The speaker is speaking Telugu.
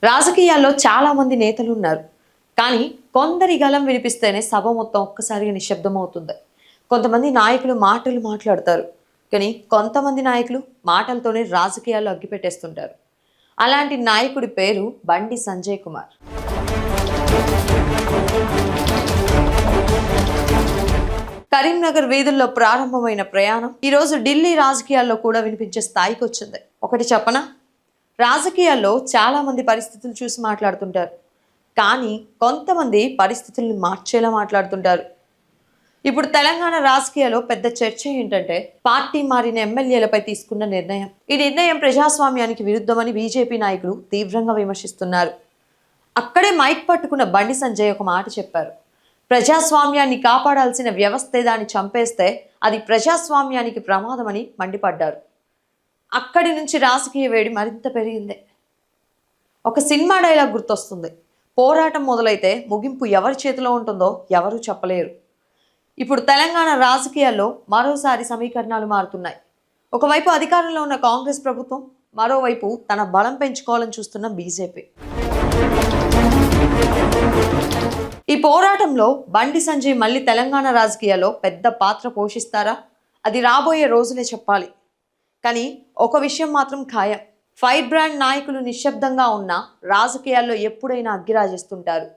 రాజకీయాల్లో చాలా మంది నేతలు ఉన్నారు. కానీ కొందరి గలం వినిపిస్తేనే సభ మొత్తం ఒక్కసారిగా నిశ్శబ్దం అవుతుంది. కొంతమంది నాయకులు మాటలు మాట్లాడతారు. కానీ కొంతమంది నాయకులు మాటలతోనే రాజకీయాల్లో అగ్గిపెట్టేస్తుంటారు. అలాంటి నాయకుడి పేరు బండి సంజయ్ కుమార్. కరీంనగర్ వీధుల్లో ప్రారంభమైన ప్రయాణం ఈరోజు ఢిల్లీ రాజకీయాల్లో కూడా వినిపించే స్థాయికి వచ్చింది. ఒకటి చెప్పనా, రాజకీయాల్లో చాలా మంది పరిస్థితులు చూసి మాట్లాడుతుంటారు. కానీ కొంతమంది పరిస్థితుల్ని మార్చేలా మాట్లాడుతుంటారు. ఇప్పుడు తెలంగాణ రాజకీయాల్లో పెద్ద చర్చ ఏంటంటే పార్టీ మారిన ఎమ్మెల్యేలపై తీసుకున్న నిర్ణయం. ఈ నిర్ణయం ప్రజాస్వామ్యానికి విరుద్ధమని బీజేపీ నాయకులు తీవ్రంగా విమర్శిస్తున్నారు. అక్కడే మైక్ పట్టుకున్న బండి సంజయ్ ఒక మాట చెప్పారు. ప్రజాస్వామ్యాన్ని కాపాడాల్సిన వ్యవస్థే దాన్ని చంపేస్తే అది ప్రజాస్వామ్యానికి ప్రమాదమని మండిపడ్డారు. అక్కడి నుంచి రాజకీయ వేడి మరింత పెరిగింది. ఒక సినిమా డైలాగ్ గుర్తొస్తుంది. పోరాటం మొదలైతే ముగింపు ఎవరి చేతిలో ఉంటుందో ఎవరూ చెప్పలేరు. ఇప్పుడు తెలంగాణ రాజకీయాల్లో మరోసారి సమీకరణాలు మారుతున్నాయి. ఒకవైపు అధికారంలో ఉన్న కాంగ్రెస్ ప్రభుత్వం, మరోవైపు తన బలం పెంచుకోవాలని చూస్తున్న బీజేపీ. ఈ పోరాటంలో బండి సంజయ్ మళ్ళీ తెలంగాణ రాజకీయాల్లో పెద్ద పాత్ర పోషిస్తారా? అది రాబోయే రోజులే చెప్పాలి. కానీ ఒక విషయం మాత్రం ఖాయం, ఫైర్ బ్రాండ్ నాయకులు నిశ్శబ్దంగా ఉన్న రాజకీయాల్లో ఎప్పుడైనా అగ్గిరాజేస్తుంటారు.